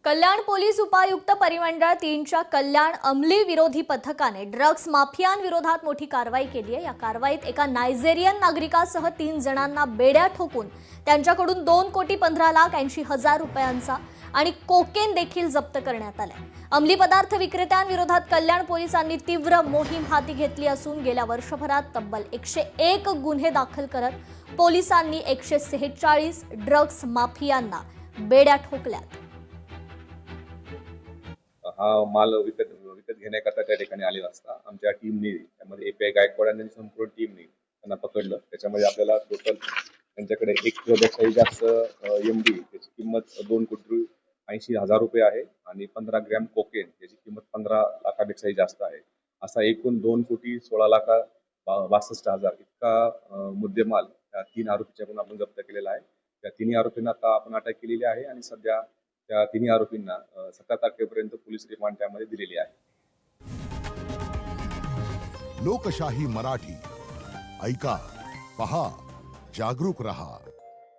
कल्याण police उपायुक्त परिमंडळ 3च्या कल्याण अंमली विरोधी पथकाने ड्रग्स माफियांविरोधात मोठी कारवाई केली आहे। या कारवाईत एका नायजेरियन नागरिकासह 3 जणांना बेड्या ठोकून त्यांच्याकडून 2,15,80,000 रुपयांचा आणि कोकेन देखील जप्त करण्यात आलाय। अंमली पदार्थ विक्रेत्यांविरोधात कल्याण पोलिसांनी तीव्र मोहीम हाती घेतली असून गेल्या वर्षभरात तब्बल 101 गुन्हे दाखल करत पोलिसांनी 146 ड्रग्स माफियांना बेड्या ठोकल्यात। हा माल विकत घेण्याकरता त्या ठिकाणी आलेला असता आमच्या टीमने त्यामध्ये एपीआय गायकवाड आणि संपूर्ण टीमने त्यांना पकडलं। त्याच्यामध्ये आपल्याला टोटल त्यांच्याकडे 1 किलोपेक्षा जास्त एमडी त्याची किंमत 2,80,000 रुपये आहे आणि 15 ग्रॅम कोकेन याची किंमत 15 लाखापेक्षाही जास्त आहे। असा एकूण 2,16,62,60,000 इतका मुद्देमाल त्या 3 आरोपीच्याकडून आपण जप्त केलेला आहे। त्या तिन्ही आरोपींना आता आपण अटक केलेली आहे आणि सध्या त्या तिन्ही आरोपींना 17 तारखेपर्यंत पोलीस रिमांड त्यामध्ये दिलेली आहे। लोकशाही मराठी ऐका, पहा, जागरूक रहा।